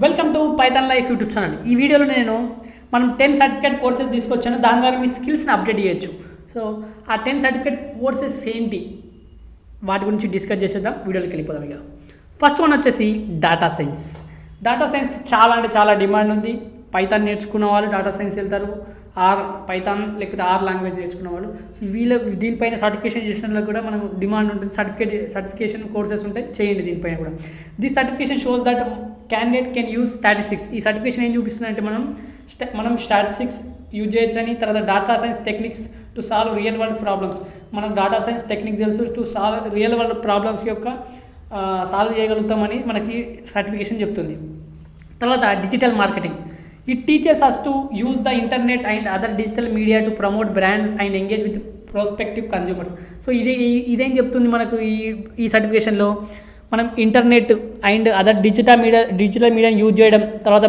Welcome to Python life YouTube channel. ఈ వీడియోలో నేను మనం 10 సర్టిఫికేట్ కోర్సెస్ తీసుకొచ్చాను. దాని ద్వారా మీ స్కిల్స్ని అప్డేట్ చేయొచ్చు. సో ఆ 10 సర్టిఫికేట్ కోర్సెస్ ఏంటి వాటి గురించి డిస్కస్ చేసేద్దాం. వీడియోలోకి వెళ్ళిపోదాం. ఇక ఫస్ట్ వన్ వచ్చేసి డేటా సైన్స్. డేటా సైన్స్కి చాలా అంటే చాలా డిమాండ్ ఉంది. పైథాన్ నేర్చుకున్న వాళ్ళు డేటా సైన్స్ వెళ్తారు, పైథాన్ లేకపోతే లాంగ్వేజ్ నేర్చుకున్న వాళ్ళు. సో దీనిపైన సర్టిఫికేషన్ చేసిన కూడా మనం డిమాండ్ ఉంటుంది. సర్టిఫికేషన్ కోర్సెస్ ఉంటాయి, చేయండి దీనిపైన కూడా. This certification shows that candidate can use statistics. ఈ సర్టిఫికేషన్ ఏం చూపిస్తుందంటే మనం స్టాటిస్టిక్స్ యూజ్ చేయొచ్చని, తర్వాత data science techniques to solve real world problems. మనం డేటా సైన్స్ టెక్నిక్ తెలుసు, to solve real world problems యొక్క సాల్వ్ చేయగలుగుతామని మనకి సర్టిఫికేషన్ చెప్తుంది. తర్వాత digital marketing. It teachers us to use the internet and other digital media to promote brand and engage with prospective consumers. So ఇదేం చెప్తుంది మనకు ఈ సర్టిఫికేషన్లో? మనం ఇంటర్నెట్ అండ్ అదర్ డిజిటల్ మీడియాని యూజ్ చేయడం, తర్వాత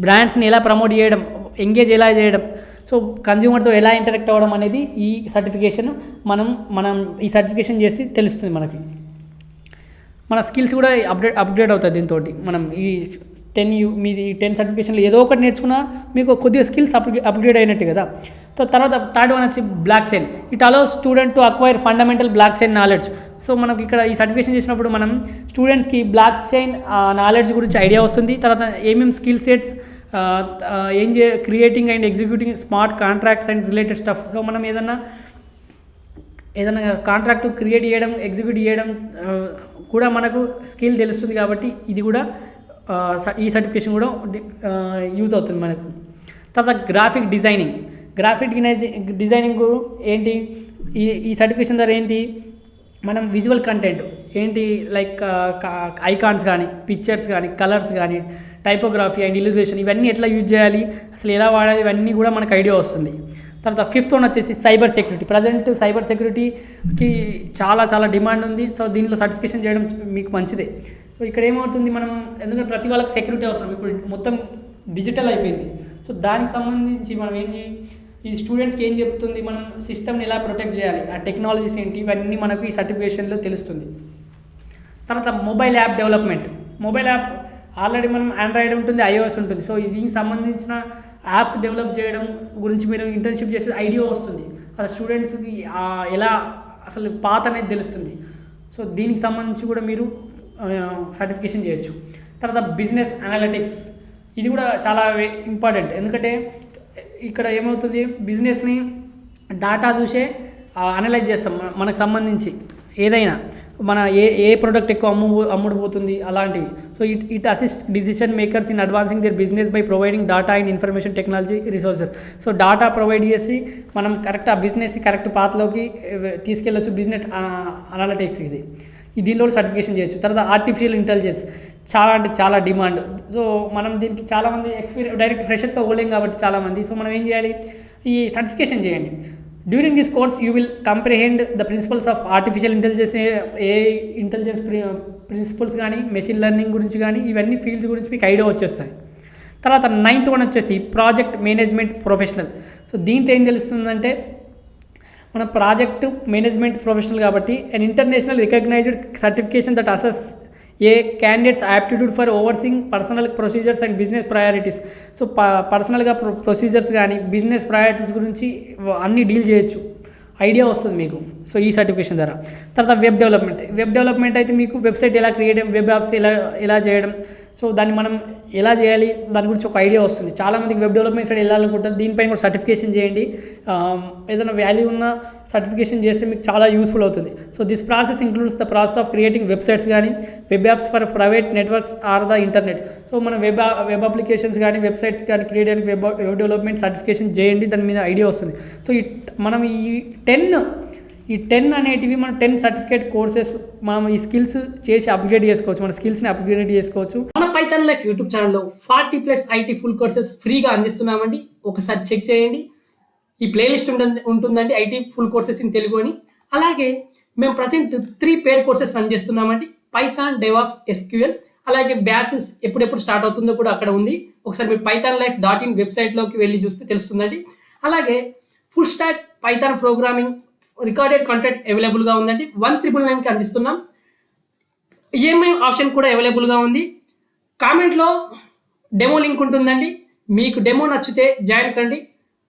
బ్రాండ్స్ని ఎలా ప్రమోట్ చేయడం, ఎంగేజ్ ఎలా చేయడం, సో కన్జ్యూమర్తో ఎలా ఇంటరాక్ట్ అవ్వడం అనేది ఈ సర్టిఫికేషన్ మనం ఈ సర్టిఫికేషన్ చేసి తెలుస్తుంది. మనకి మన స్కిల్స్ కూడా అప్గ్రేడ్ అవుతుంది దీంతో. మనం ఈ 10 సర్టిఫికేషన్లో ఏదో ఒకటి నేర్చుకున్నా మీకు కొద్దిగా స్కిల్స్ అప్గ్రేడ్ అయినట్టు కదా. సో తర్వాత థర్డ్ వన్ వచ్చి block chain. It allows student to acquire fundamental block chain knowledge. So మనకి ఇక్కడ ఈ సర్టిఫికేషన్ చేసినప్పుడు మనం స్టూడెంట్స్కి బ్లాక్ చైన్ నాలెడ్జ్ గురించి ఐడియా వస్తుంది. తర్వాత ఏమేమి skill sets, creating and executing smart contracts and related stuff. So మనం ఏదైనా కాంట్రాక్ట్ క్రియేట్ చేయడం, ఎగ్జిక్యూట్ చేయడం కూడా మనకు స్కిల్ తెలుస్తుంది. కాబట్టి ఇది కూడా ఈ సర్టిఫికేషన్ కూడా యూజ్ అవుతుంది మనకు. తర్వాత గ్రాఫిక్ డిజైనింగ్ ఏంటి? ఈ సర్టిఫికేషన్ ద్వారా ఏంటి, మనం విజువల్ కంటెంట్ ఏంటి, లైక్ ఐకాన్స్ కానీ, పిక్చర్స్ కానీ, కలర్స్ కానీ, టైపోగ్రఫీ అండ్ ఇల్యుస్ట్రేషన్, ఇవన్నీ ఎట్లా యూజ్ చేయాలి, అసలు ఎలా వాడాలి, ఇవన్నీ కూడా మనకు ఐడియా వస్తుంది. తర్వాత ఫిఫ్త్ వన్ వచ్చేసి సైబర్ సెక్యూరిటీ. ప్రజెంట్ సైబర్ సెక్యూరిటీకి చాలా చాలా డిమాండ్ ఉంది. సో దీంట్లో సర్టిఫికేషన్ చేయడం మీకు మంచిదే. సో ఇక్కడ ఏమవుతుంది, మనం ఎందుకంటే ప్రతి వాళ్ళకి సెక్యూరిటీ అవసరం. ఇప్పుడు మొత్తం డిజిటల్ అయిపోయింది. సో దానికి సంబంధించి మనం ఈ స్టూడెంట్స్కి ఏం చెప్తుంది, మనం సిస్టమ్ని ఎలా ప్రొటెక్ట్ చేయాలి, ఆ టెక్నాలజీస్ ఏంటి, ఇవన్నీ మనకు ఈ సర్టిఫికేషన్లో తెలుస్తుంది. తర్వాత mobile app development. Mobile app already మనం ఆండ్రాయిడ్ ఉంటుంది, iOS ఉంటుంది. సో దీనికి సంబంధించిన యాప్స్ డెవలప్ చేయడం గురించి మీరు ఇంటర్న్షిప్ చేసే ఐడియా వస్తుంది. అలా స్టూడెంట్స్కి ఎలా అసలు పాత్ అనేది తెలుస్తుంది. సో దీనికి సంబంధించి కూడా మీరు సర్టిఫికేషన్ చేయొచ్చు. తర్వాత బిజినెస్ అనలిటిక్స్. ఇది కూడా చాలా ఇంపార్టెంట్. ఎందుకంటే ఇక్కడ ఏమవుతుంది, బిజినెస్ని డాటా చూసే అనలైజ్ చేస్తాం. మనకు సంబంధించి ఏదైనా మన ఏ ప్రోడక్ట్ ఎక్కువ అమ్ముడుపోతుంది అలాంటివి. So it assist decision makers in advancing their business by providing data and information technology resources. So data provide చేసి మనం కరెక్ట్ ఆ బిజినెస్ని కరెక్ట్ పాత్లోకి తీసుకెళ్ళొచ్చు. బిజినెస్ అనలిటిక్స్ దీనిలో సర్టిఫికేషన్ చేయొచ్చు. తర్వాత ఆర్టిఫిషియల్ ఇంటెలిజెన్స్ చాలా అంటే చాలా డిమాండ్. సో మనం దీనికి చాలామంది డైరెక్ట్ ఫ్రెషర్గా పోలేం కాబట్టి చాలామంది. సో మనం ఏం చేయాలి, ఈ సర్టిఫికేషన్ చేయండి. During this course you will comprehend the principles of artificial intelligence, intelligence principles కానీ, మెషిన్ లెర్నింగ్ గురించి కానీ, ఇవన్నీ ఫీల్డ్స్ గురించి మీకు ఐడియా వచ్చేస్తాయి. తర్వాత 9th వన్ వచ్చేసి ప్రాజెక్ట్ మేనేజ్మెంట్ ప్రొఫెషనల్. సో దీంట్లో ఏం తెలుస్తుందంటే, మన ప్రాజెక్ట్ మేనేజ్మెంట్ ప్రొఫెషనల్ కాబట్టి and international recognized certification that assess a candidates aptitude for overseeing personal procedures and business priorities. So పర్సనల్గా ప్రొసీజర్స్ కానీ, బిజినెస్ ప్రయారిటీస్ గురించి అన్నీ డీల్ చేయొచ్చు, ఐడియా వస్తుంది మీకు. సో ఈ సర్టిఫికేషన్ ద్వారా. తర్వాత వెబ్ డెవలప్మెంట్ అయితే మీకు వెబ్సైట్ ఎలా క్రియేట్, వెబ్ యాప్స్ ఎలా చేయడం, సో దాన్ని మనం ఎలా చేయాలి దాని గురించి ఒక ఐడియా వస్తుంది. చాలామందికి వెబ్ డెవలప్మెంట్ సైడ్ వెళ్ళాలనుకుంటారు. దీనిపైన కూడా సర్టిఫికేషన్ చేయండి. ఏదైనా వాల్యూ ఉన్న సర్టిఫికేషన్ చేస్తే మీకు చాలా యూస్ఫుల్ అవుతుంది. So this process includes the process of creating websites కానీ, web apps for private networks or the internet. So మన వెబ్ అప్లికేషన్స్ కానీ, వెబ్సైట్స్ కానీ క్రియేట్ చేయడానికి వెబ్ డెవలప్మెంట్ సర్టిఫికేషన్ చేయండి, దాని మీద ఐడియా వస్తుంది. సో మనం ఈ 10 అనేటివి మనం 10 సర్టిఫికేట్ కోర్సెస్ మనం ఈ స్కిల్స్ చేసి అప్గ్రేడ్ చేసుకోవచ్చు. మన స్కిల్స్ని అప్గ్రేడ్ చేసుకోవచ్చు. మన పైథాన్ లైఫ్ యూట్యూబ్ ఛానల్లో 40+ ఐటీ ఫుల్ కోర్సెస్ ఫ్రీగా అందిస్తున్నామండి. ఒకసారి చెక్ చేయండి. ఈ ప్లేలిస్ట్ ఉంటుందండి, IT full courses in Telugu అని. అలాగే మేము ప్రజెంట్ 3 పెయిడ్ కోర్సెస్ రన్ చేస్తున్నామండి. Python, DevOps, SQL. అలాగే బ్యాచెస్ ఎప్పుడెప్పుడు స్టార్ట్ అవుతుందో కూడా అక్కడ ఉంది. ఒకసారి మీరు pythonlife.in వెబ్సైట్లోకి వెళ్ళి చూస్తే తెలుస్తుందండి. అలాగే full stack Python programming recorded content అవైలబుల్గా ఉందండి. 1999కి అందిస్తున్నాం. ఈఎంఐ ఆప్షన్ కూడా అవైలబుల్గా ఉంది. కామెంట్లో డెమో లింక్ ఉంటుందండి. మీకు డెమో నచ్చితే జాయిన్ కండి.